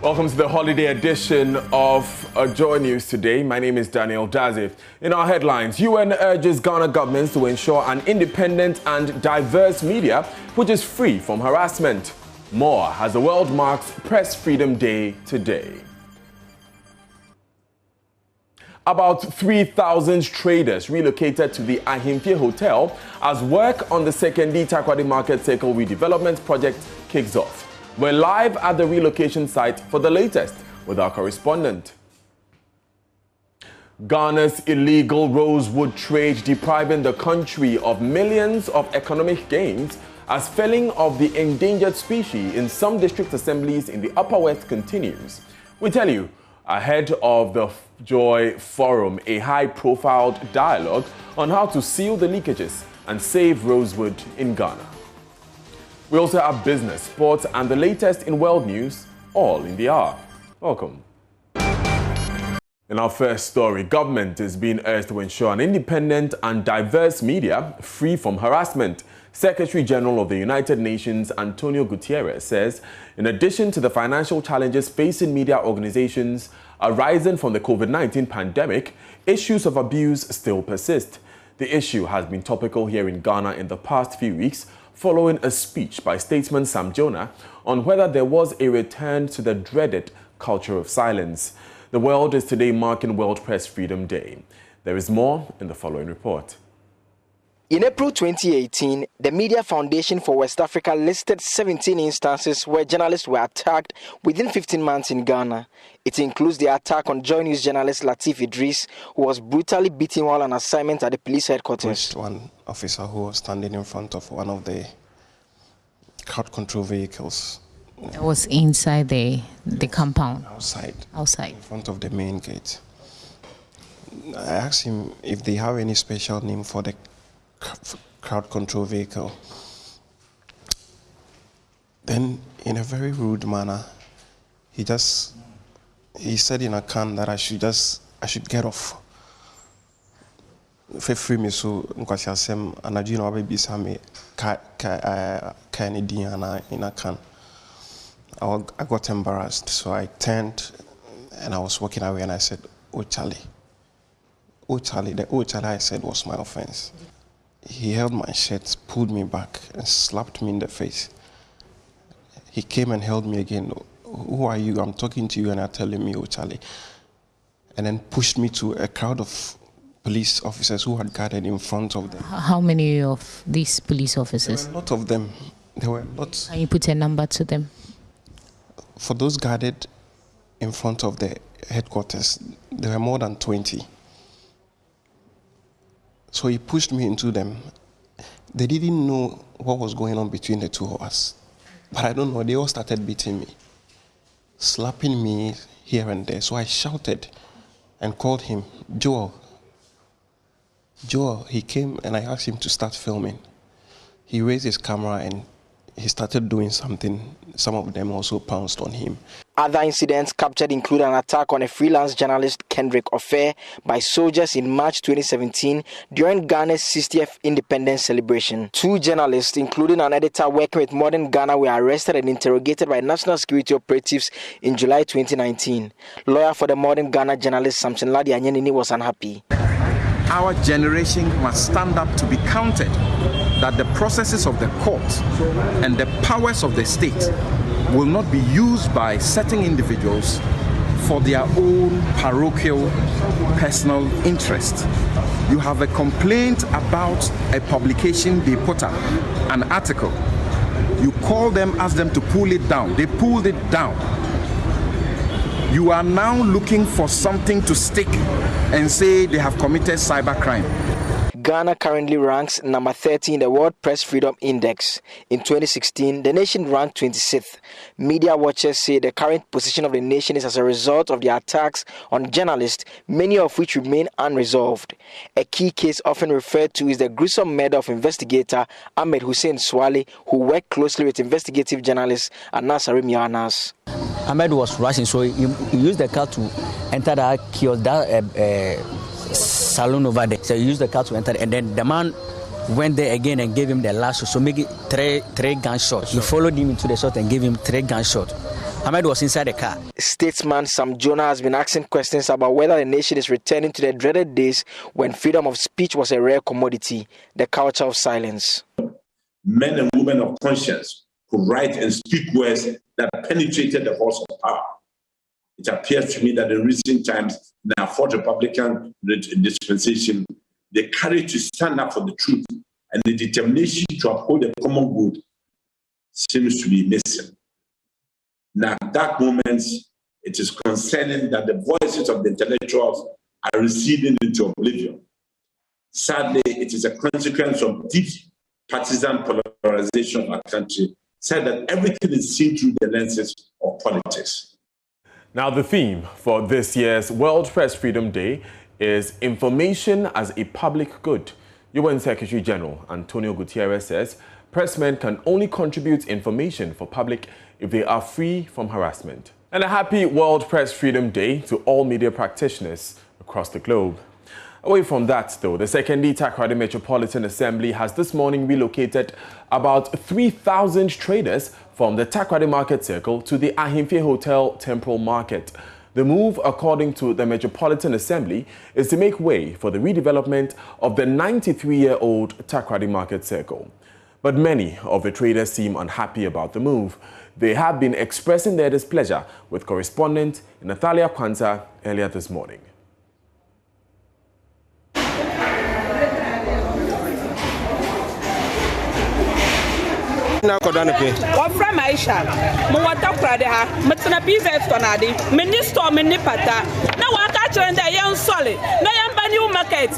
Welcome to the holiday edition of Joy News today. My name is Daniel Dazif. In our headlines, UN urges Ghana governments to ensure an independent and diverse media which is free from harassment. More as the world marks Press Freedom Day today. About 3,000 traders relocated to the Ahimfie Hotel as work on the Sekondi Takoradi Market Circle redevelopment project kicks off. We're live at the relocation site for the latest with our correspondent. Ghana's illegal rosewood trade depriving the country of millions of economic gains as felling of the endangered species in some district assemblies in the Upper West continues. We tell you, ahead of the Joy Forum, a high-profile dialogue on how to seal the leakages and save rosewood in Ghana. We also have business, sports, and the latest in world news, all in the hour. Welcome. In our first story, government is being urged to ensure an independent and diverse media free from harassment. Secretary General of the United Nations, Antonio Guterres, says in addition to the financial challenges facing media organizations arising from the COVID-19 pandemic, issues of abuse still persist. The issue has been topical here in Ghana in the past few weeks, following a speech by statesman Sam Jonah on whether there was a return to the dreaded culture of silence. The world is today marking World Press Freedom Day. There is more in the following report. In April 2018, the Media Foundation for West Africa listed 17 instances where journalists were attacked within 15 months in Ghana. It includes the attack on Joy News journalist Latif Idris, who was brutally beaten while on assignment at the police headquarters. One officer who was standing in front of one of the crowd control vehicles. It was inside the compound? Outside. Outside. In front of the main gate. I asked him if they have any special name for the crowd control vehicle. Then, in a very rude manner, he said in a can that I should get off. Free me so nkwasiasem anaju na baby same Kennedy in a can. I got embarrassed, so I turned and I was walking away and I said, "Oh Charlie." "Oh Charlie." The "Oh Charlie" I said was my offense. He held my shirt, pulled me back, and slapped me in the face. He came and held me again. "Who are you? I'm talking to you," and you're telling me, "Oh, Charlie." And then pushed me to a crowd of police officers who had gathered in front of them. How many of these police officers? There were a lot of them. There were lots. Can you put a number to them? For those gathered in front of the headquarters, there were more than 20. So he pushed me into them. They didn't know what was going on between the two of us. But I don't know, they all started beating me, slapping me here and there. So I shouted and called him, "Joel." Joel, he came and I asked him to start filming. He raised his camera and he started doing something. Some of them also pounced on him. Other incidents captured include an attack on a freelance journalist, Kendrick Ofer, by soldiers in March 2017 during Ghana's 60th independence celebration. 2 journalists, including an editor working with Modern Ghana, were arrested and interrogated by national security operatives in July 2019. Lawyer for the Modern Ghana journalist Samson Ladi Anyenini was unhappy. Our generation must stand up to be counted that the processes of the court and the powers of the state will not be used by certain individuals for their own parochial personal interest. You have a complaint about a publication they put up, an article. You call them, ask them to pull it down. They pulled it down. You are now looking for something to stick and say they have committed cybercrime. Ghana currently ranks number 30 in the World Press Freedom Index. In 2016, the nation ranked 26th. Media watchers say the current position of the nation is as a result of the attacks on journalists, many of which remain unresolved. A key case often referred to is the gruesome murder of investigator Ahmed Hussein Swale, who worked closely with investigative journalist Anas Arimianas. Ahmed was rushing, so he used the car to enter that kiosk, salon over there. So he used the car to enter, and then the man went there again and gave him the last shot. So make it three gunshots. He followed him into the shot and gave him 3 gunshots. Ahmed was inside the car. Statesman Sam Jonah has been asking questions about whether the nation is returning to the dreaded days when freedom of speech was a rare commodity, the culture of silence. Men and women of conscience who write and speak words that penetrated the halls of power. It appears to me that in recent times, in our fourth Republican dispensation, the courage to stand up for the truth and the determination to uphold the common good seems to be missing. Now, at that moment, it is concerning that the voices of the intellectuals are receding into oblivion. Sadly, it is a consequence of deep partisan polarization of our country, said that everything is seen through the lenses of politics. Now, the theme for this year's World Press Freedom Day is information as a public good. UN Secretary General Antonio Gutierrez says pressmen can only contribute information for public if they are free from harassment. And a happy World Press Freedom Day to all media practitioners across the globe. Away from that, though, the Secondary Takoradi Metropolitan Assembly has this morning relocated about 3,000 traders from the Takoradi Market Circle to the Ahimfie Hotel Temporal Market. The move, according to the Metropolitan Assembly, is to make way for the redevelopment of the 93-year-old Takoradi Market Circle. But many of the traders seem unhappy about the move. They have been expressing their displeasure with correspondent Natalia Kwanza earlier this morning. From Aisha, Mawata Pradeha, Matana Pizza Tonadi, Minister Minipata, now I catch on the young solid, Nayamba New Market,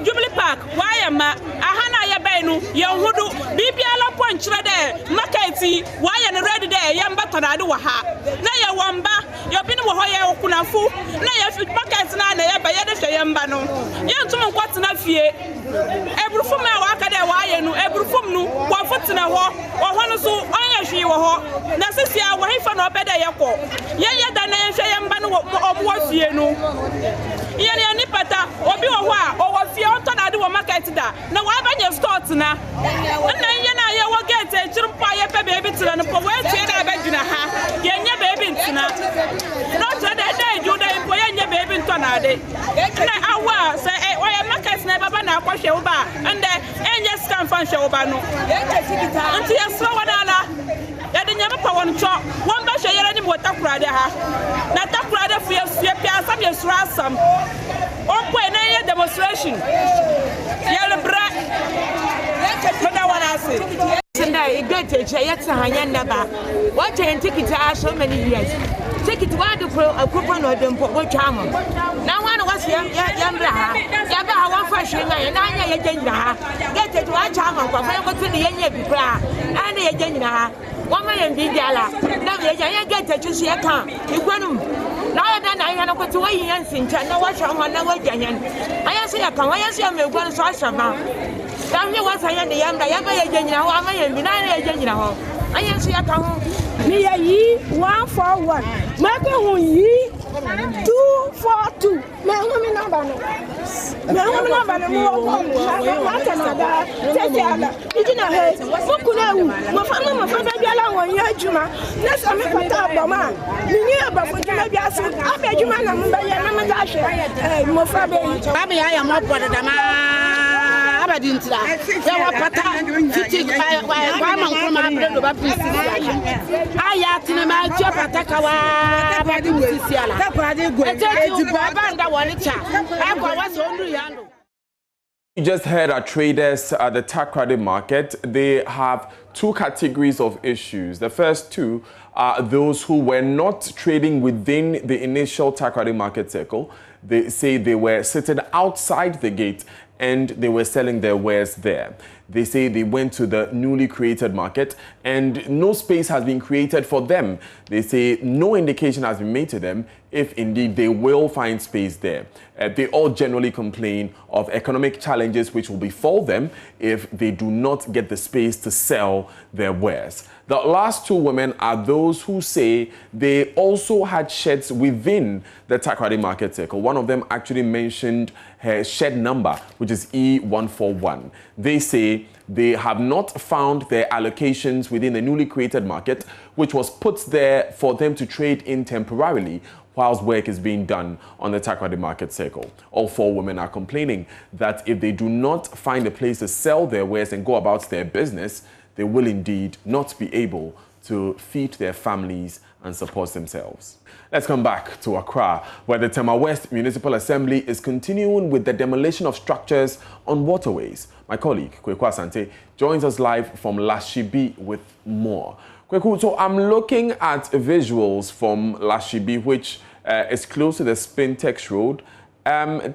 Jubilee Park, Wayama, Ahana Yabenu, Young Hudu, BBL Point Shredder, Makati, Wayan Ready Day, Yamba Tonadu Waha, Naya Wamba, Yabinu Hoya Kunafu, Naya Fit Markets Nana, Bayada Yambano, Young Tom what's not fear. Every from my work at the Wayan, every from no, what foot's in a walk, or one or so, I she were Nassia, why for no better yako. Yaya than I say, Yambano of what's you know. Yaya Nipata, or be a while, or what's your turn I do a market that. Now I just start now. And then you will get a chimpire baby to an poet, Yanya baby, not that day, you the employer baby tonade. I was say, why a market never banana, and then just come from Shawbano. Until you slow down, that the never power chop, one bash any more takrada. Not takrada for your some years ransom. Or any demonstration. Yellow brat. But I want to say. Today, a great teacher, yet Hanyana. What a ticket are so many years. Take it one to a coupon or them for what charm. Now one was young, Yaba, one fashion, and I get it one charm of a to the Yenya, and the Yenya, 1 million Digala. Now the Yanya get to see a car. You go. Now then, I have got to weigh in and no watch on one hour. I see a come, I see a milk one sauce of now. Tell me what I am the young, I am a Yenya, I am a Yenya. I see a come. Me a ye 141. Mako ye 242. Me woman number. Me woman number. Did not hurt. Mokuna, my father, Yala, Yajuma. Let's have a tabama. Me about maybe I bet you man, I'm Mofabe. Maybe I am up for the dama. I didn't lie. There were patterns to take my from my brother. I had to my job at Takawa. You just heard our traders at the Takoradi Market. They have two categories of issues. The first two are those who were not trading within the initial Takoradi Market Circle. They say they were sitting outside the gate and they were selling their wares there. They say they went to the newly created market and no space has been created for them. They say no indication has been made to them if indeed they will find space there. They all generally complain of economic challenges which will befall them if they do not get the space to sell their wares. The last two women are those who say they also had sheds within the Takoradi Market Circle. One of them actually mentioned her shed number, which is E141. They say say they have not found their allocations within the newly created market, which was put there for them to trade in temporarily whilst work is being done on the Takoradi market circle. All 4 women are complaining that if they do not find a place to sell their wares and go about their business, they will indeed not be able to feed their families and support themselves. Let's come back to Accra, where the Tema West Municipal Assembly is continuing with the demolition of structures on waterways. My colleague, Kweku Asante, joins us live from Lashibi with more. Kweku, so I'm looking at visuals from Lashibi, which is close to the Spintex Road.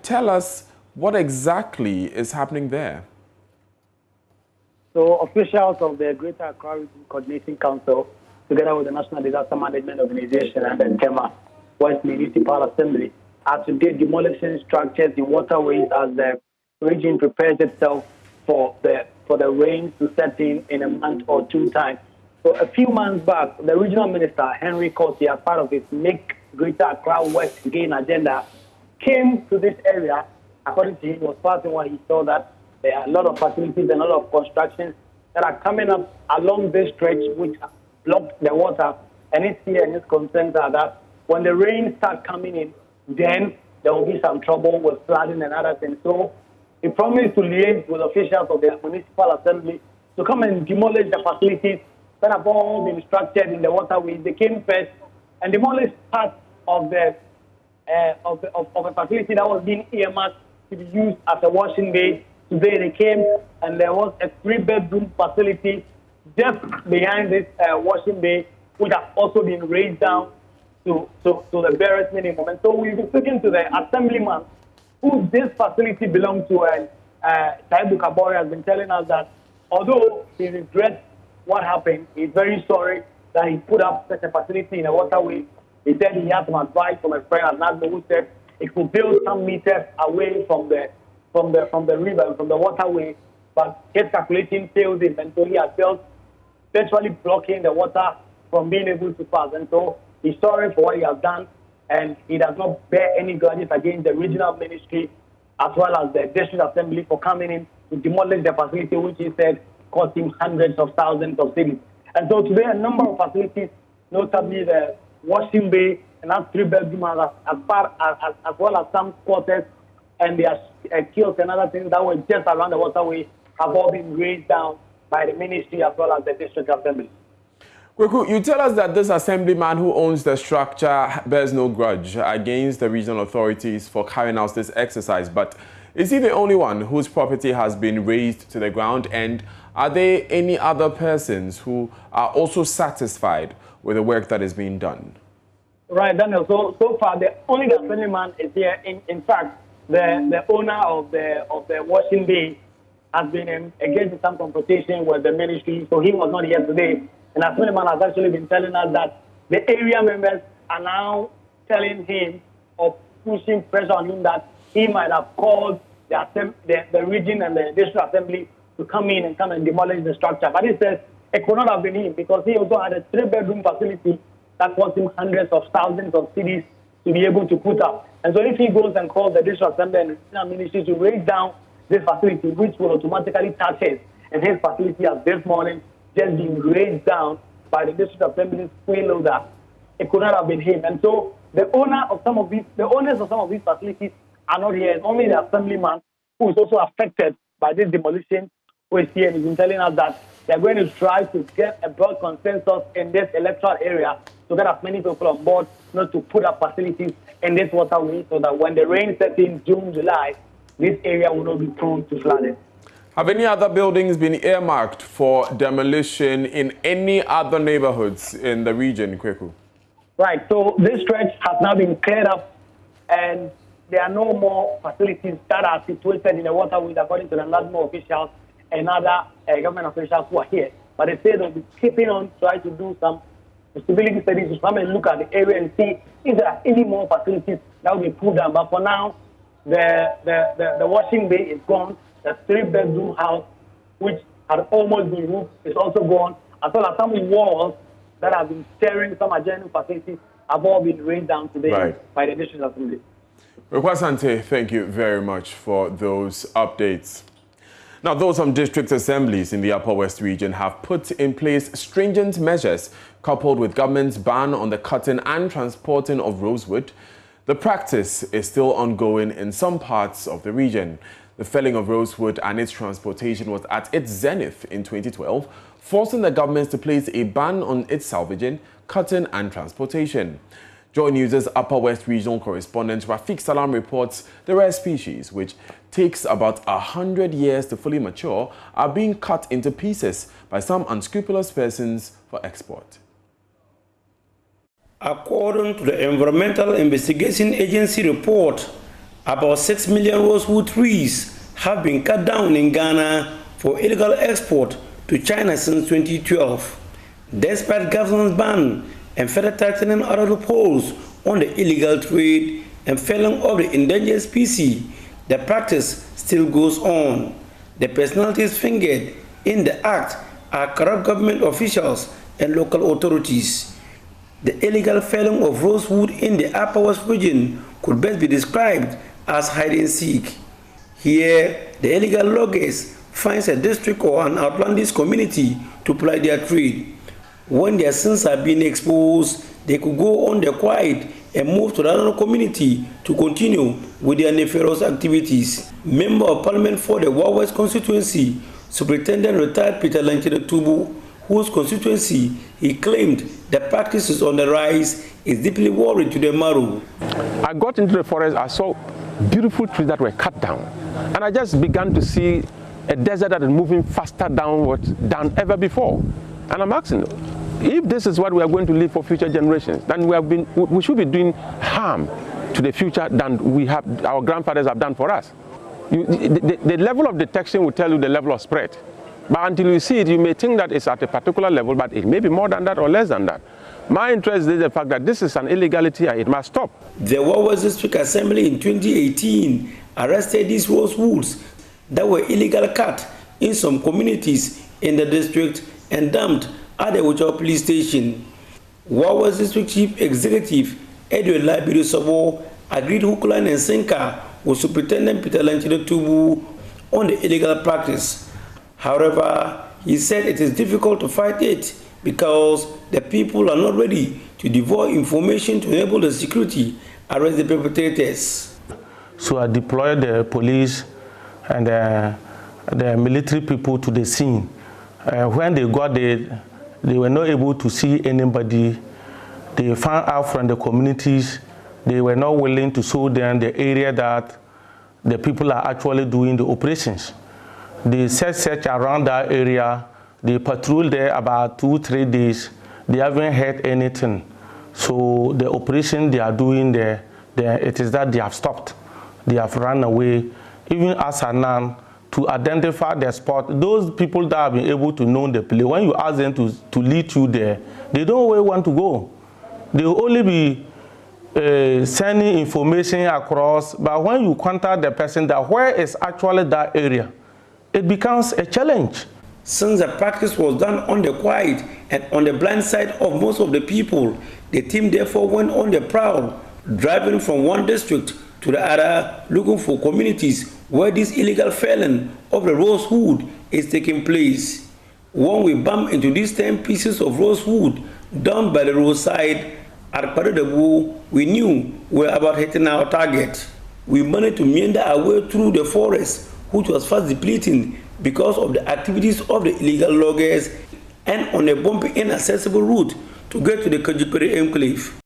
Tell us what exactly is happening there. So officials of the Greater Accra Region Coordinating Council, together with the National Disaster Management Organization and the Tema West Municipal Assembly, are today demolishing structures in waterways as the region prepares itself for the rain to set in a month or 2 time. So a few months back, the regional minister, Henry Kosi, as part of his Make Greater Accra West Again agenda, came to this area. According to him, was passing what he saw that there are a lot of facilities and a lot of constructions that are coming up along this stretch which block the water. And his fear and his concerns are that when the rain starts coming in, then there will be some trouble with flooding and other things. So he promised to liaise with officials of the municipal assembly to come and demolish the facilities that have all been structured in the waterways. They came first and demolished part of a facility that was being earmarked to be used as a washing bay. Today they came and there was a 3-bedroom facility just behind this washing bay, which has also been raised down to the barest minimum. And so we've been speaking to the assemblyman who this facility belongs to, and Taibu Kabore has been telling us that although he regrets what happened, he's very sorry that he put up such a facility in a waterway. He said he had some advice from a friend at Nagbo who said he could build some meters away from the river and from the waterway, but his calculation failed him, and so he has built virtually blocking the water from being able to pass. And so he's sorry for what he has done, and he does not bear any grudges against the regional ministry as well as the district assembly for coming in to demolish the facility, which he said cost him hundreds of thousands of cedis. And so today a number of facilities, notably the washing bay and that 3-bedroom as well as some quarters and their kiosks and other things that were just around the waterway have all been raised down by the ministry as well as the district assembly. Kweku, you tell us that this assemblyman who owns the structure bears no grudge against the regional authorities for carrying out this exercise, but is he the only one whose property has been razed to the ground, and are there any other persons who are also satisfied with the work that is being done? Right, Daniel. So far, only the assemblyman is here. In fact, the owner of the washing bay has been engaged in some confrontation with the ministry, so he was not here today. And assemblyman has actually been telling us that the area members are now telling him or pushing pressure on him that he might have called the region and the district assembly to come in and demolish the structure. But he says it could not have been him because he also had a 3-bedroom facility that cost him hundreds of thousands of cedis to be able to put up. And so if he goes and calls the district assembly and the regional ministry to raise down this facility, which will automatically touch his, and his facility has this morning just been raised down by the district assembly's freeloader, it could not have been him. And so the owners of some of these facilities are not here. It's only the assemblyman who is also affected by this demolition who is here, and he's been telling us that they're going to try to get a broad consensus in this electoral area to get as many people on board not to put up facilities in this waterway so that when the rain sets in June, July, this area will not be prone to flooding. Have any other buildings been earmarked for demolition in any other neighborhoods in the region, Kweku? Right, so this stretch has now been cleared up and there are no more facilities that are situated in the waterways according to the national officials and other government officials who are here. But they say they'll be keeping on trying to do some feasibility studies to come and look at the area and see if there are any more facilities that will be pulled down. But for now, the washing bay is gone. The 3-bedroom house, which had almost been roofed, is also gone, as well as some walls that have been sharing some adjoining facilities have all been raised down today by the district assembly. Kweku Asante, thank you very much for those updates. Now, though some district assemblies in the Upper West region have put in place stringent measures coupled with government's ban on the cutting and transporting of rosewood, the practice is still ongoing in some parts of the region. The felling of rosewood and its transportation was at its zenith in 2012, forcing the government to place a ban on its salvaging, cutting and transportation. Joy News' Upper West Regional correspondent Rafiq Salam reports the rare species, which takes about 100 years to fully mature, are being cut into pieces by some unscrupulous persons for export. According to the Environmental Investigation Agency report, about 6 million rosewood trees have been cut down in Ghana for illegal export to China since 2012. Despite government's ban and further tightening other loopholes on the illegal trade and felling of the endangered species, the practice still goes on. The personalities fingered in the act are corrupt government officials and local authorities. The illegal felling of rosewood in the Upper West region could best be described as hide and seek. Here, the illegal loggers finds a district or an outlandish community to ply their trade. When their sins are being exposed, they could go on their quiet and move to another community to continue with their nefarious activities. Member of Parliament for the West constituency, Superintendent retired Peter Tubu, whose constituency he claimed the practice is on the rise, is deeply worried to the marrow. I got into the forest, I saw beautiful trees that were cut down, and I just began to see a desert that is moving faster downwards than ever before. And I'm asking, if this is what we are going to leave for future generations, then we should be doing harm to the future than our grandfathers have done for us. The level of detection will tell you the level of spread. But until you see it, you may think that it's at a particular level, but it may be more than that or less than that. My interest is the fact that this is an illegality and it must stop. The West District Assembly in 2018 arrested these rosewoods that were illegal cut in some communities in the district and dumped at the Wuchao police station. West District Chief Executive Edward Labiru Sabo agreed hook, line and sinker with Superintendent Peter Tubu on the illegal practice. However, he said it is difficult to fight it because the people are not ready to devote information to enable the security arrest the perpetrators. So I deployed the police and the military people to the scene. When they got there, they were not able to see anybody. They found out from the communities, they were not willing to show them the area that the people are actually doing the operations. They set search around that area. They patrolled there about 2-3 days. They haven't heard anything. So the operation they are doing there, it is that they have stopped. They have run away. Even as a now, to identify the spot, those people that have been able to know the place, when you ask them to lead you there, they don't really want to go. They will only be sending information across, but when you contact the person that where is actually that area, it becomes a challenge. Since the practice was done on the quiet and on the blind side of most of the people, the team therefore went on the prowl, driving from one district to the other, looking for communities where this illegal felling of the rosewood is taking place. When we bumped into these 10 pieces of rosewood down by the roadside at Paredabu, we knew we were about hitting our target. We managed to meander our way through the forest, which was fast depleting because of the activities of the illegal loggers, and on a bumpy, inaccessible route to get to the Kajipere enclave.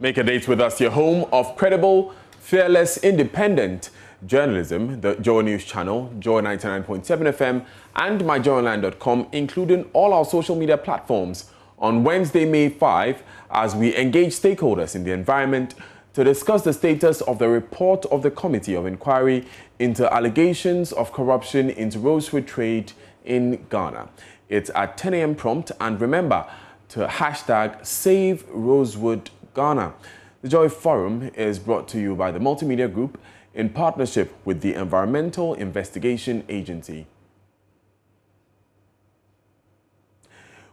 Make a date with us, your home of credible, fearless, independent journalism, the Joy News channel, Joy 99.7 FM, and myjoyonline.com, including all our social media platforms, on Wednesday, May 5, as we engage stakeholders in the environment to discuss the status of the report of the Committee of Inquiry into allegations of corruption into rosewood trade in Ghana. It's at 10 a.m. prompt, and remember to hashtag Save Rosewood Ghana. The Joy Forum is brought to you by the Multimedia Group in partnership with the Environmental Investigation Agency.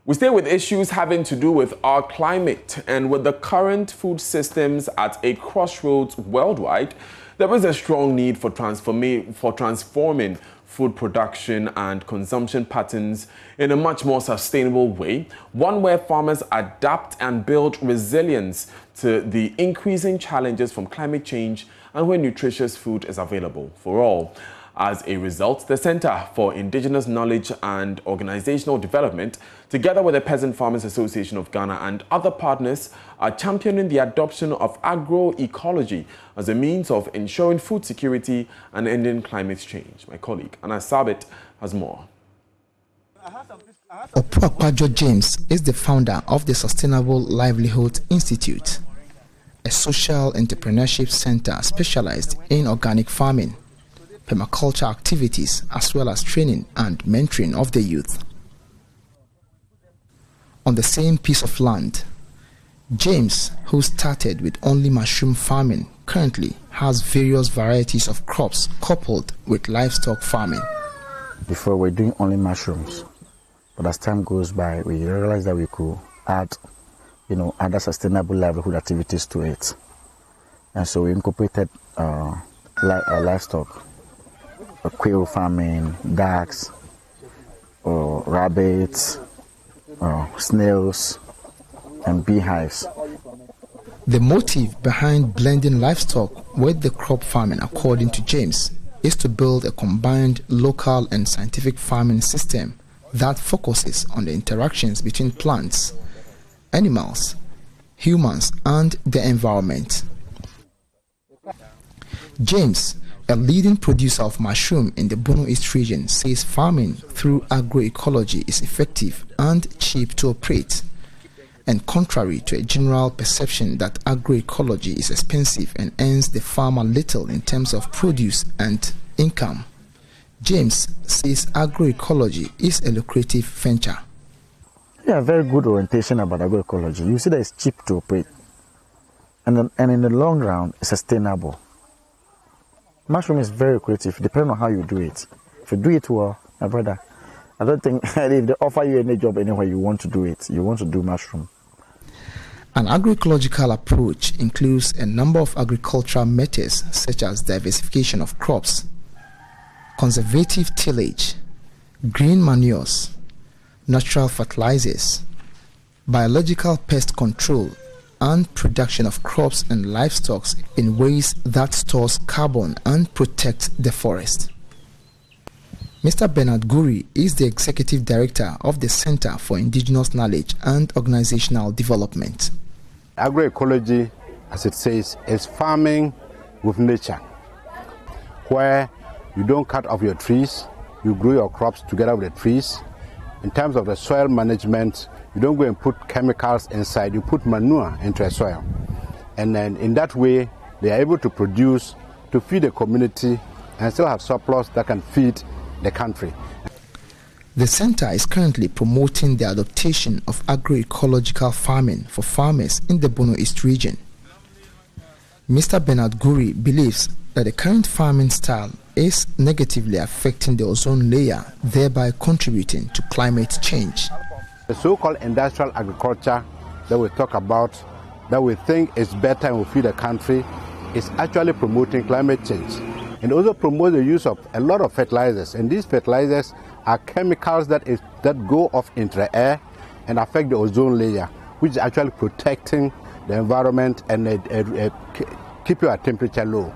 We stay with issues having to do with our climate, and with the current food systems at a crossroads worldwide, there is a strong need for transforming food production and consumption patterns in a much more sustainable way, one where farmers adapt and build resilience to the increasing challenges from climate change and where nutritious food is available for all. As a result, the Center for Indigenous Knowledge and Organizational Development, together with the Peasant Farmers Association of Ghana and other partners, are championing the adoption of agroecology as a means of ensuring food security and ending climate change. My colleague, Anna Sabit, has more. Opuakwajo James is the founder of the Sustainable Livelihood Institute, a social entrepreneurship center specialized in organic farming, permaculture activities, as well as training and mentoring of the youth. On the same piece of land, James, who started with only mushroom farming, currently has various varieties of crops coupled with livestock farming. Before we were doing only mushrooms, but as time goes by, we realized that we could add, other sustainable livelihood activities to it. And so we incorporated livestock. Quail farming, ducks, rabbits, snails, and beehives. The motive behind blending livestock with the crop farming, according to James, is to build a combined local and scientific farming system that focuses on the interactions between plants, animals, humans, and the environment. James, a leading producer of mushroom in the Bono East region, says farming through agroecology is effective and cheap to operate. And contrary to a general perception that agroecology is expensive and earns the farmer little in terms of produce and income, James says agroecology is a lucrative venture. Yeah, very good orientation about agroecology. You see that it's cheap to operate. And in the long run, it's sustainable. Mushroom is very creative, depending on how you do it. If you do it well, my brother, I don't think if they offer you any job anywhere you want to do it, you want to do mushroom. An agroecological approach includes a number of agricultural methods such as diversification of crops, conservative tillage, green manures, natural fertilizers, biological pest control, and production of crops and livestock in ways that stores carbon and protect the forest. Mr. Bernard Guri is the Executive Director of the Center for Indigenous Knowledge and Organizational Development. Agroecology, as it says, is farming with nature, where you don't cut off your trees, you grow your crops together with the trees. In terms of the soil management, you don't go and put chemicals inside, you put manure into a soil. And then in that way, they are able to produce, to feed the community, and still have surplus that can feed the country. The center is currently promoting the adoption of agroecological farming for farmers in the Bono East region. Mr. Bernard Guri believes that the current farming style is negatively affecting the ozone layer, thereby contributing to climate change. The so-called industrial agriculture that we talk about, that we think is better and will feed the country, is actually promoting climate change. And also promotes the use of a lot of fertilizers. And these fertilizers are chemicals that go off into the air and affect the ozone layer, which is actually protecting the environment and keep your temperature low.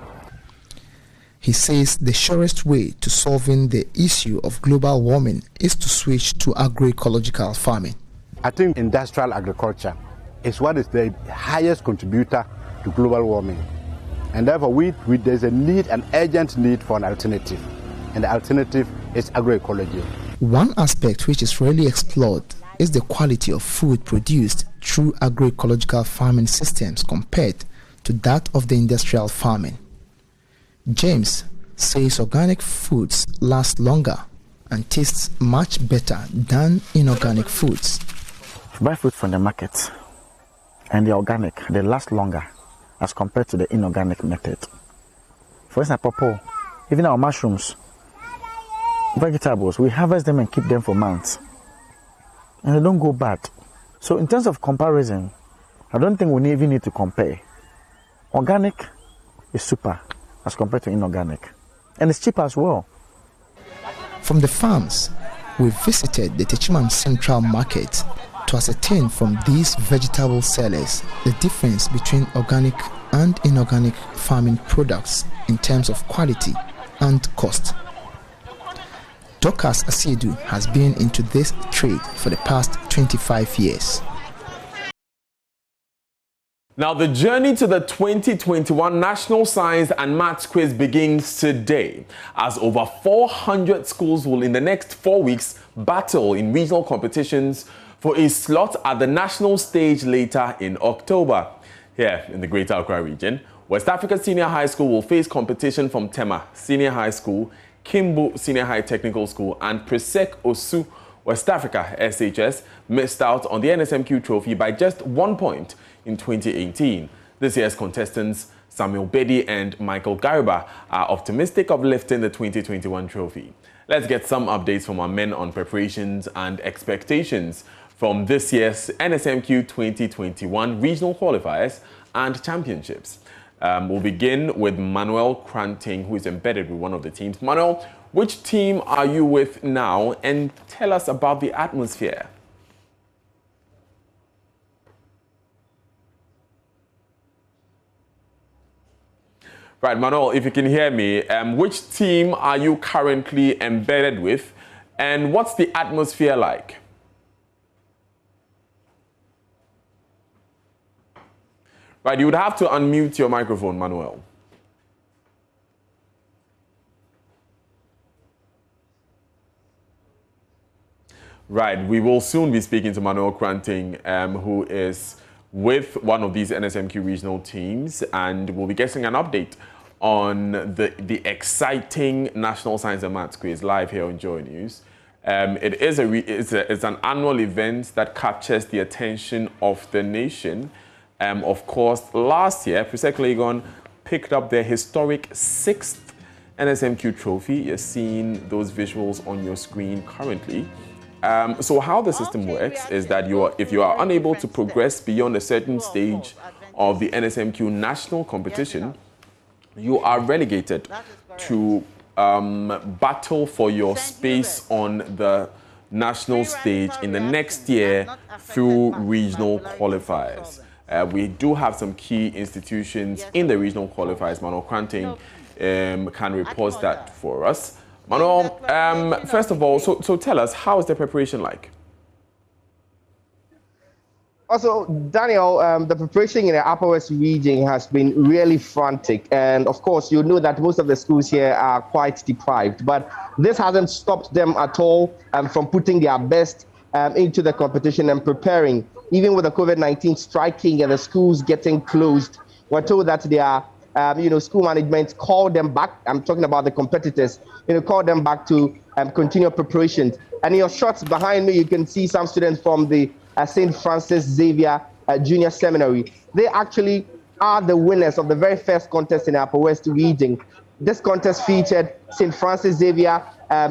He says the surest way to solving the issue of global warming is to switch to agroecological farming. I think industrial agriculture is what is the highest contributor to global warming. And therefore, there's a need, an urgent need for an alternative. And the alternative is agroecology. One aspect which is rarely explored is the quality of food produced through agroecological farming systems compared to that of the industrial farming. James says organic foods last longer and tastes much better than inorganic foods. If you buy food from the market and they're organic, they last longer as compared to the inorganic method. For instance, pawpaw, even our mushrooms, vegetables, we harvest them and keep them for months. And they don't go bad. So in terms of comparison, I don't think we even need to compare. Organic is super as compared to inorganic. And it's cheap as well. From the farms, we visited the Techimam Central Market to ascertain from these vegetable sellers the difference between organic and inorganic farming products in terms of quality and cost. Dorcas Asiedu has been into this trade for the past 25 years. Now, the journey to the 2021 National Science and Maths Quiz begins today, as over 400 schools will in the next 4 weeks battle in regional competitions for a slot at the national stage later in October. Here in the Greater Accra region, West Africa Senior High School will face competition from Tema Senior High School, Kimbo Senior High Technical School, and Presec Osu. West Africa SHS missed out on the NSMQ trophy by just 1 point in 2018. This year's contestants, Samuel Bedi and Michael Gariba, are optimistic of lifting the 2021 trophy. Let's get some updates from our men on preparations and expectations from this year's NSMQ 2021 regional qualifiers and championships. We'll begin with Manuel Kranting, who is embedded with one of the teams. Manuel, which team are you with now, and tell us about the atmosphere? Right, Manuel, if you can hear me, which team are you currently embedded with, and what's the atmosphere like? Right, you would have to unmute your microphone, Manuel. Right, we will soon be speaking to Manuel Kranting, who is with one of these NSMQ regional teams, and we'll be getting an update on the exciting National Science and Maths Quiz live here on Joy News. It's an annual event that captures the attention of the nation. Of course, last year, Presec Legon picked up their historic 6th NSMQ trophy. You're seeing those visuals on your screen currently. So how the system works is that if you are unable to progress beyond a certain stage of the NSMQ national competition, you are relegated to battle for your space on the national stage in the next year through regional qualifiers. We do have some key institutions in the regional qualifiers. Manuel Kranting can report that for us. Manuel, first of all, so tell us, how is the preparation like? Also, Daniel, the preparation in the Upper West region has been really frantic. And of course, you know that most of the schools here are quite deprived. But this hasn't stopped them at all from putting their best into the competition and preparing. Even with the COVID-19 striking and the schools getting closed, we're told that they are school management called them back. I'm talking about the competitors, called them back to continue preparations. And in your shots behind me, you can see some students from the St. Francis Xavier Junior Seminary. They actually are the winners of the very first contest in the Upper West region. This contest featured St. Francis Xavier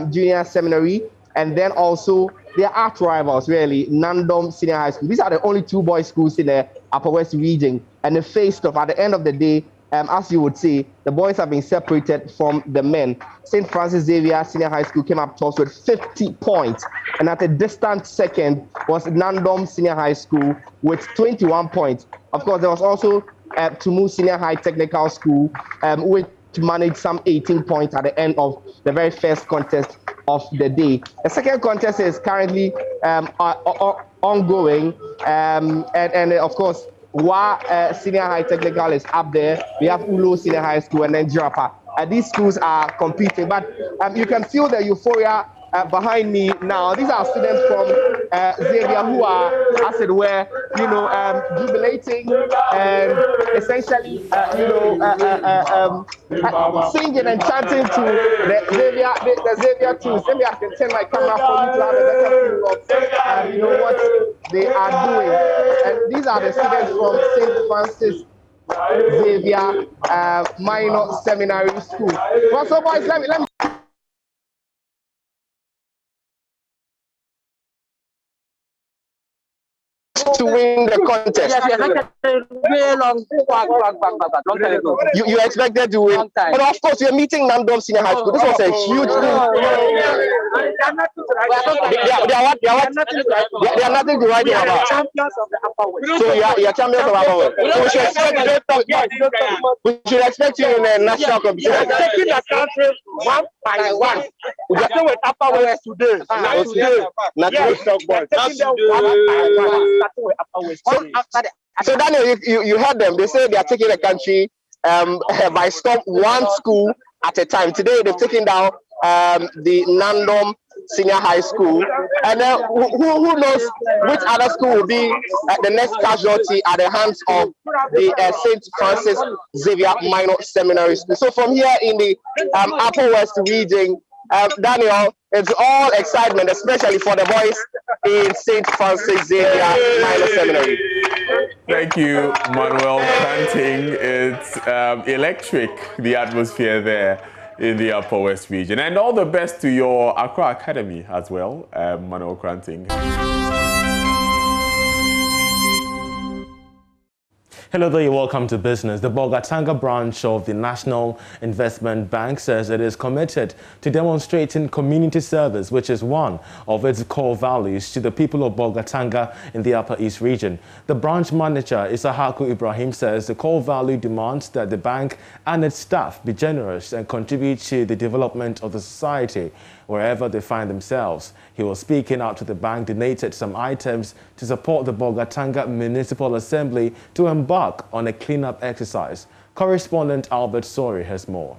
Junior Seminary, and then also their arch rivals, really, Nandom Senior High School. These are the only 2 boys schools in the Upper West region. And they faced off at the end of the day. As you would see, the boys have been separated from the men. St. Francis Xavier Senior High School came up tops with 50 points. And at a distant second was Nandom Senior High School with 21 points. Of course, there was also Tumu Senior High Technical School, which managed some 18 points at the end of the very first contest of the day. The second contest is currently ongoing. And of course, Senior High Technical is up there. We have Ulo Senior High School and then Jirapa. These schools are competing, but you can feel the euphoria behind me now. These are students from Xavier who are, as it were, jubilating and essentially, singing and chanting to the Xavier tunes. Maybe I can turn my camera for you to have a better view of, what they are doing. And these are the students from St. Francis Xavier Minor Seminary School. Well, so boys, let me. to win the contest? Yes, very long time ago. You expected to win, but of course you're meeting Nandom Senior High School. This was a huge thing. They are nothing to write about. Champions of the Upper West. So you are champions of Upper West. So we should expect you in a national competition. Taking the country one by one. We are with Upper West today. So Daniel, you heard them. They say they are taking the country by storm, one school at a time. Today they've taken down the Nandom Senior High School, and who knows which other school will be the next casualty at the hands of the St. Francis Xavier Minor Seminary School. So from here in the Upper West region, Daniel, it's all excitement, especially for the boys in St. Francis Xavier Minor Seminary. Thank you, Manuel Cranting. It's electric, the atmosphere there in the Upper West region. And all the best to your Accra Academy as well, Manuel Cranting. Hello there, welcome to Business. The Bolgatanga branch of the National Investment Bank says it is committed to demonstrating community service, which is one of its core values, to the people of Bolgatanga in the Upper East region. The branch manager, Isahaku Ibrahim, says the core value demands that the bank and its staff be generous and contribute to the development of the society wherever they find themselves. He was speaking out to the bank, donated some items to support the Bolgatanga Municipal Assembly to embark on a cleanup exercise. Correspondent Albert Sori has more.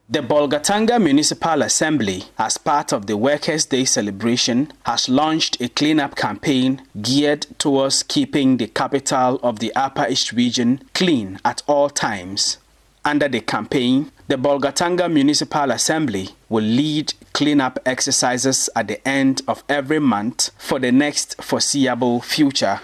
The Bolgatanga Municipal Assembly, as part of the Workers' Day celebration, has launched a cleanup campaign geared towards keeping the capital of the Upper East region clean at all times. Under the campaign, the Bolgatanga Municipal Assembly will lead cleanup exercises at the end of every month for the next foreseeable future.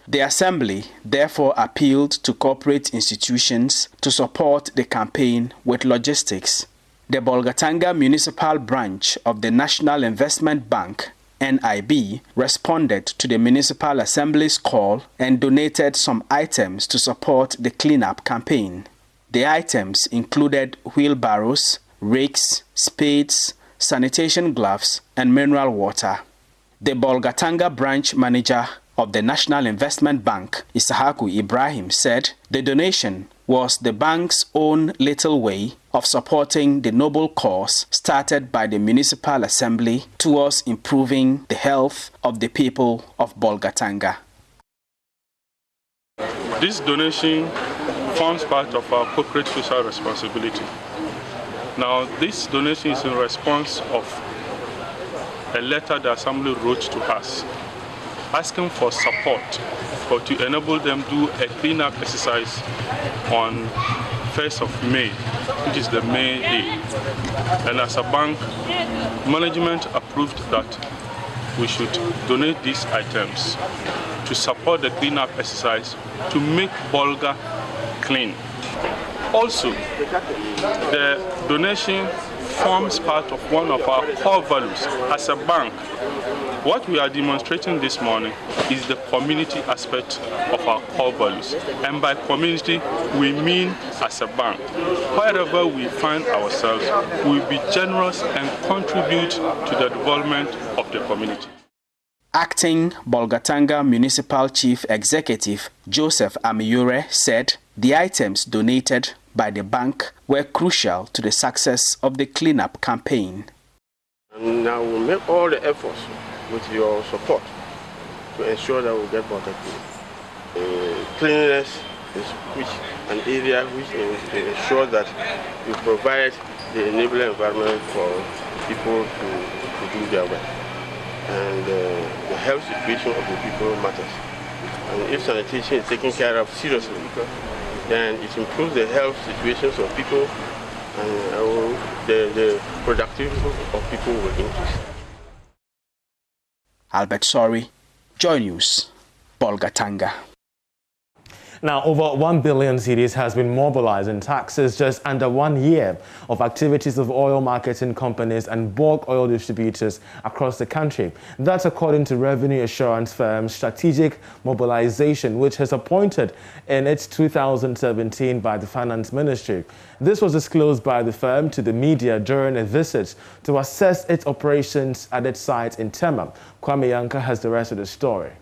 The Assembly therefore appealed to corporate institutions to support the campaign with logistics. The Bolgatanga Municipal Branch of the National Investment Bank, NIB, responded to the Municipal Assembly's call and donated some items to support the cleanup campaign. The items included wheelbarrows, rakes, spades, sanitation gloves, and mineral water. The Bolgatanga branch manager of the National Investment Bank, Isahaku Ibrahim, said the donation was the bank's own little way of supporting the noble cause started by the Municipal Assembly towards improving the health of the people of Bolgatanga. This donation forms part of our corporate social responsibility. Now, this donation is in response of a letter the Assembly wrote to us, asking for support to enable them to do a cleanup exercise on 1st of May, which is the May Day. And as a bank, management approved that we should donate these items to support the cleanup exercise to make Bolga clean. Also, the donation forms part of one of our core values as a bank. What we are demonstrating this morning is the community aspect of our core values. And by community, we mean as a bank. Wherever we find ourselves, we will be generous and contribute to the development of the community. Acting Bolgatanga Municipal Chief Executive Joseph Amiyure said the items donated by the bank were crucial to the success of the cleanup campaign. And now we'll make all the efforts with your support to ensure that we get water clean. Cleanliness is an area which ensures that we provide the enabling environment for people to do their work. And the health situation of the people matters. And if sanitation is taken care of seriously, then it improves the health situations of people, and the productivity of people will increase. Albert Sori, Joy News, Bolgatanga. Now, over 1 billion cedis has been mobilized in taxes just under 1 year of activities of oil marketing companies and bulk oil distributors across the country. That's according to revenue assurance firm Strategic Mobilization, which has appointed in its 2017 by the Finance Ministry. This was disclosed by the firm to the media during a visit to assess its operations at its site in Tema. Kwame Yanka has the rest of the story.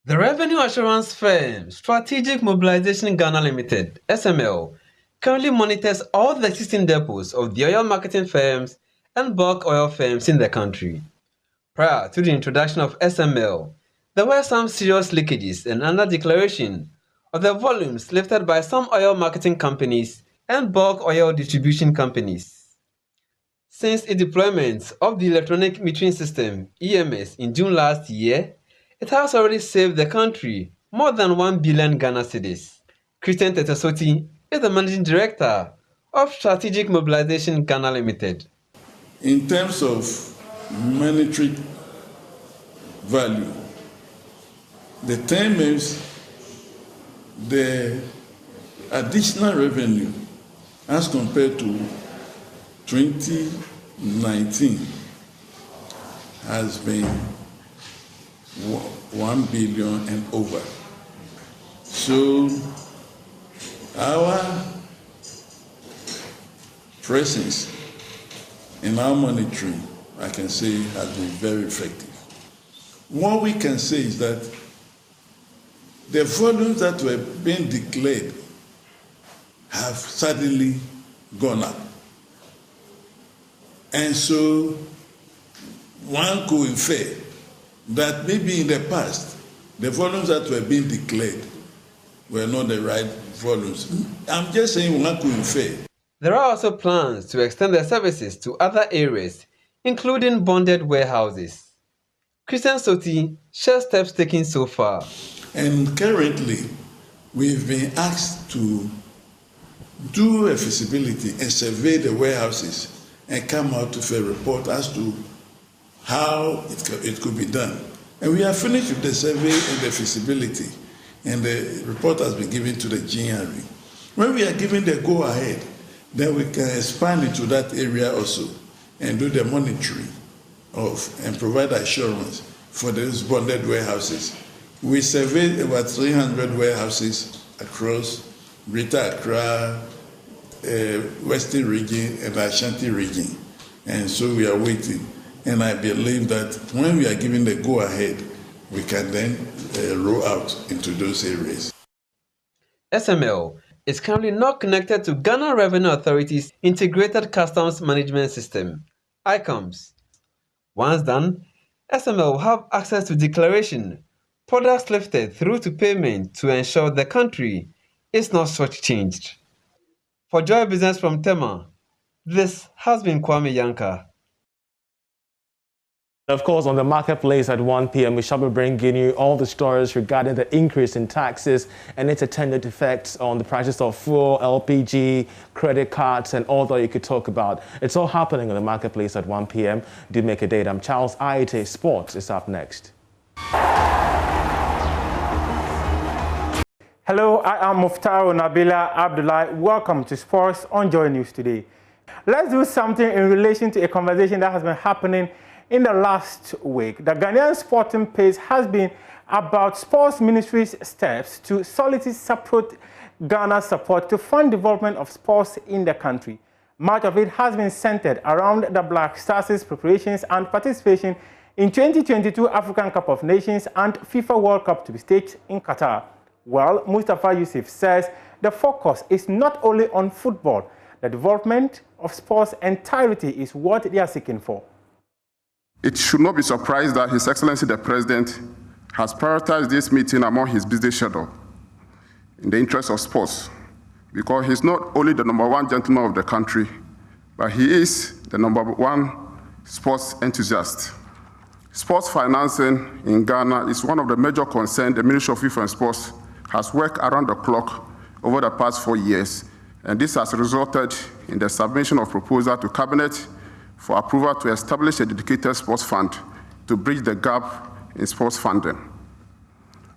The revenue assurance firm Strategic Mobilization Ghana Limited, SML, currently monitors all the existing depots of the oil marketing firms and bulk oil firms in the country. Prior to the introduction of SML, there were some serious leakages and under-declaration of the volumes lifted by some oil marketing companies and bulk oil distribution companies. Since its deployment of the electronic metering system, EMS, in June last year, it has already saved the country more than 1 billion Ghana cedis. Christian Tetesoti is the managing director of Strategic Mobilization Ghana Limited. In terms of monetary value, the term is the additional revenue as compared to 2019 has been 1 billion and over. So our presence in our monitoring, I can say, has been very effective. What we can say is that the volumes that were being declared have suddenly gone up. And so one could infer that maybe in the past, the volumes that were being declared were not the right volumes. I'm just saying one could infer. There are also plans to extend the services to other areas, including bonded warehouses. Christian Soti shares steps taken so far. And currently, we've been asked to do a feasibility and survey the warehouses and come out with a report as to how it could be done. And we are finished with the survey and the feasibility, and the report has been given to the GRE. When we are given the go-ahead, then we can expand into that area also and do the monitoring and provide assurance for those bonded warehouses. We surveyed about 300 warehouses across Greater Accra, Western region, and Ashanti region. And so we are waiting. And I believe that when we are given the go-ahead, we can then roll out into those areas. SML is currently not connected to Ghana Revenue Authority's Integrated Customs Management System, ICOMS. Once done, SML will have access to declaration, products lifted through to payment to ensure the country is not shortchanged. For Joy Business from Tema, this has been Kwame Yanka. Of course, on the marketplace at 1 p.m., we shall be bringing you all the stories regarding the increase in taxes and its attendant effects on the prices of fuel, LPG, credit cards, and all that you could talk about. It's all happening on the marketplace at 1 p.m. Do make a date. I'm Charles Aite. Sports is up next. Hello, I am Muftaro Nabila Abdullah. Welcome to Sports on Joy News today. Let's do something in relation to a conversation that has been happening in the last week. The Ghanaian sporting pace has been about Sports Ministry's steps to solicit separate Ghana support to fund development of sports in the country. Much of it has been centered around the Black Stars' preparations and participation in 2022 African Cup of Nations and FIFA World Cup to be staged in Qatar. Well, Mustafa Yusuf says the focus is not only on football. The development of sports entirety is what they are seeking for. It should not be surprised that His Excellency the President has prioritized this meeting among his busy schedule in the interest of sports, because he's not only the #1 gentleman of the country, but he is the #1 sports enthusiast. Sports financing in Ghana is one of the major concerns the Ministry of Youth and Sports has worked around the clock over the past 4 years, and this has resulted in the submission of proposal to Cabinet for approval to establish a dedicated sports fund to bridge the gap in sports funding.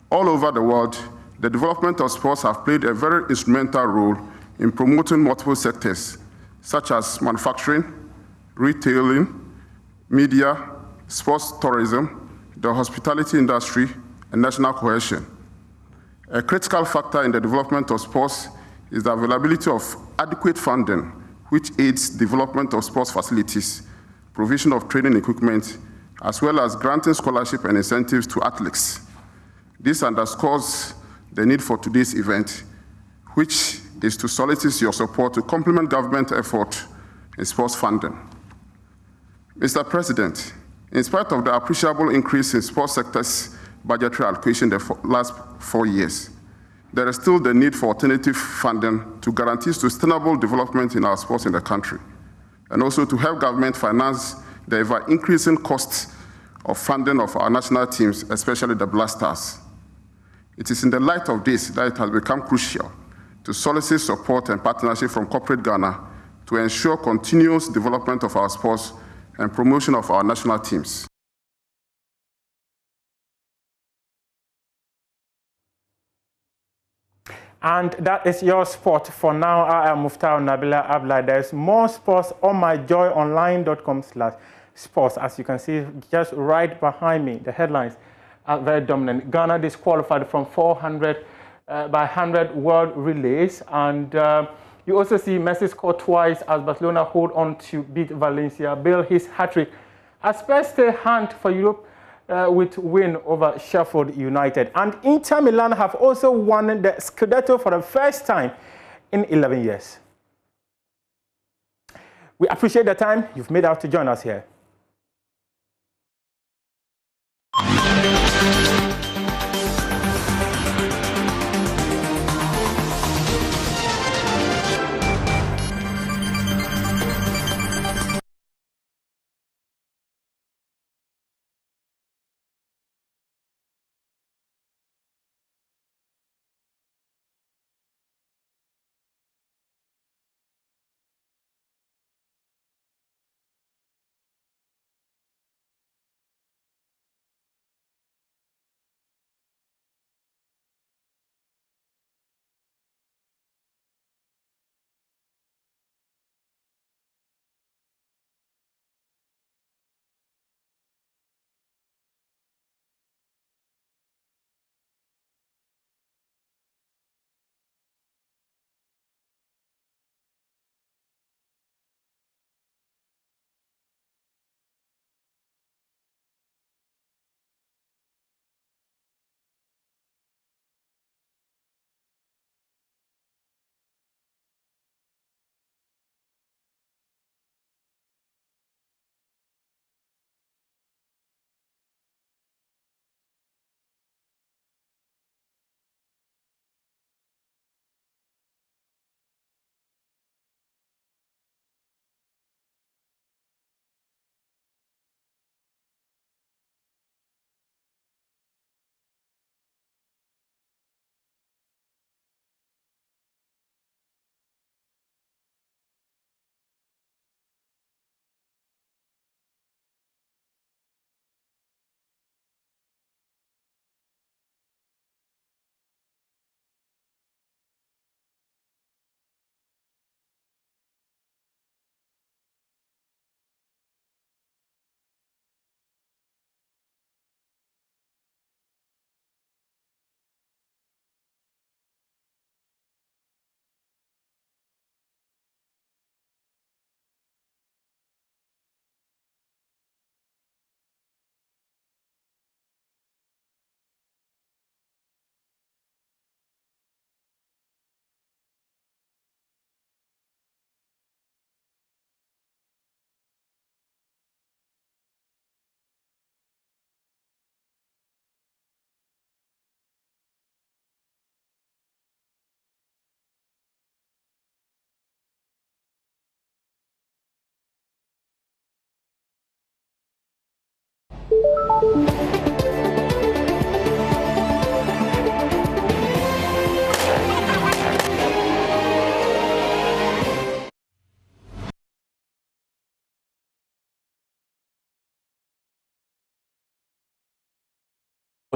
All over the world, the development of sports have played a very instrumental role in promoting multiple sectors, such as manufacturing, retailing, media, sports tourism, the hospitality industry, and national cohesion. A critical factor in the development of sports is the availability of adequate funding, which aids development of sports facilities, provision of training equipment, as well as granting scholarship and incentives to athletes. This underscores the need for today's event, which is to solicit your support to complement government effort in sports funding. Mr. President, in spite of the appreciable increase in sports sector's budgetary allocation the last 4 years, there is still the need for alternative funding to guarantee sustainable development in our sports in the country, and also to help government finance the ever-increasing costs of funding of our national teams, especially the Black Stars. It is in the light of this that it has become crucial to solicit support and partnership from corporate Ghana to ensure continuous development of our sports and promotion of our national teams. And that is your sport for now. I am Muftau Nabila Abla. There's more sports on myjoyonline.com/sports. As you can see, just right behind me, the headlines are very dominant. Ghana disqualified from 400 by 100 world relays. And you also see Messi scored twice as Barcelona hold on to beat Valencia. Bale his hat-trick. As Spurs stay hand for Europe with win over Sheffield United. And Inter Milan have also won the Scudetto for the first time in 11 years. We appreciate the time you've made out to join us here.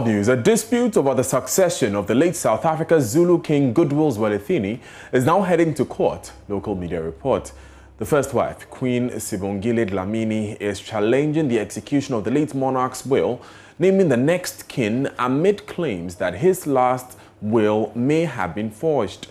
News. A dispute over the succession of the late South Africa Zulu king Goodwill Zwelithini is now heading to court, local media report. The first wife, Queen Sibongile Dlamini, is challenging the execution of the late monarch's will, naming the next king amid claims that his last will may have been forged.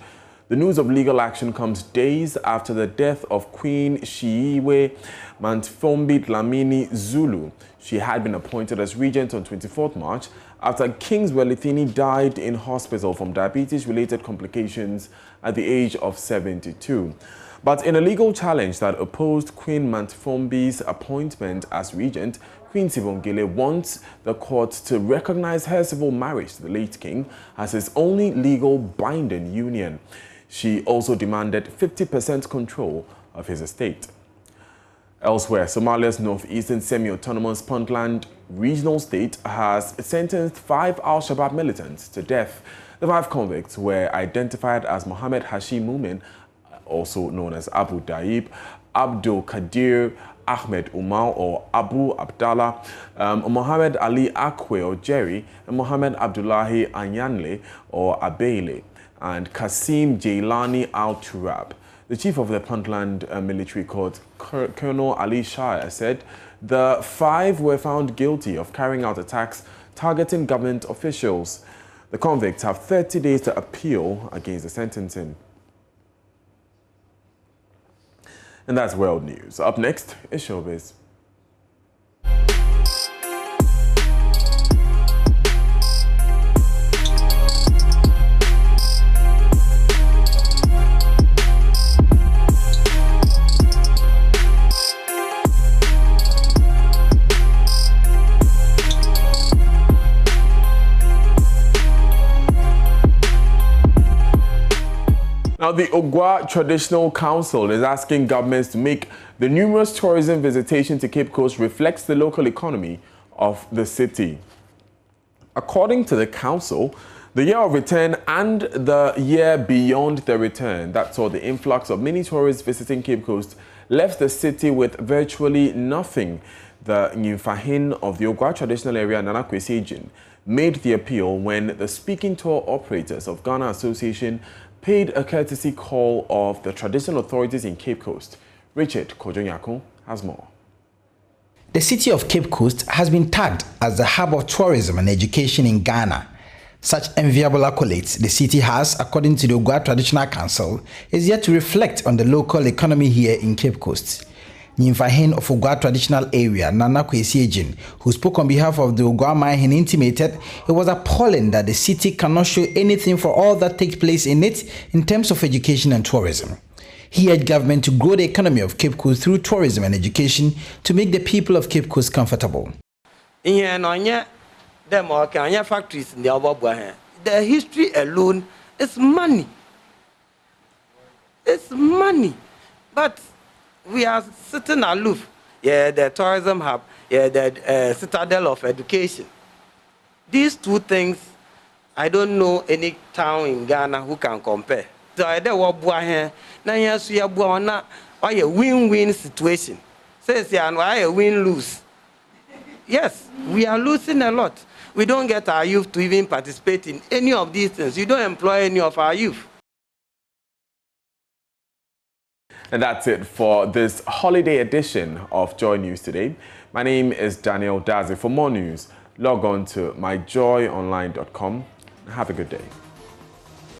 The news of legal action comes days after the death of Queen Shiiwe Mantfombi Dlamini Zulu. She had been appointed as regent on 24th March after King Zwelithini died in hospital from diabetes-related complications at the age of 72. But in a legal challenge that opposed Queen Mantfombi's appointment as regent, Queen Sibongile wants the court to recognize her civil marriage to the late king as his only legal binding union. She also demanded 50% control of his estate. Elsewhere, Somalia's northeastern semi-autonomous Puntland regional state has sentenced 5 al-Shabaab militants to death. The 5 convicts were identified as Mohammed Hashim Mumin, also known as Abu Daib, Abdul Qadir Ahmed Umar or Abu Abdallah, Mohammed Ali Akwe or Jerry, and Mohammed Abdullahi Anyanle or Abeile, and Qasim Jailani al-Turab. The chief of the Puntland military court, Colonel Ali Shire, said the 5 were found guilty of carrying out attacks targeting government officials. The convicts have 30 days to appeal against the sentencing. And that's world news. Up next is Showbiz. Now, the Ogwa Traditional Council is asking governments to make the numerous tourism visitation to Cape Coast reflects the local economy of the city. According to the council, the year of return and the year beyond the return that saw the influx of many tourists visiting Cape Coast left the city with virtually nothing. The Nyimfahin of the Ogwa Traditional Area, Nana Kwesi, made the appeal when the speaking tour operators of Ghana Association paid a courtesy call of the traditional authorities in Cape Coast. Richard Kojonyako has more. The city of Cape Coast has been tagged as the hub of tourism and education in Ghana. Such enviable accolades the city has, according to the Ogwa Traditional Council, is yet to reflect on the local economy here in Cape Coast. Nyimfahin of Ogwa Traditional Area, Nana Kwesi, who spoke on behalf of the Ogwa Mahin, intimated it was appalling that the city cannot show anything for all that takes place in it in terms of education and tourism. He urged government to grow the economy of Cape Coast through tourism and education to make the people of Cape Coast comfortable. The history alone is money. It's money. But we are sitting aloof. Yeah, the tourism hub, yeah, the citadel of education. These two things, I don't know any town in Ghana who can compare. So I don't want a win-win situation. Says a win-lose. Yes, we are losing a lot. We don't get our youth to even participate in any of these things. You don't employ any of our youth. And that's it for this holiday edition of Joy News Today. My name is Daniel Daze. For more news, log on to myjoyonline.com. Have a good day.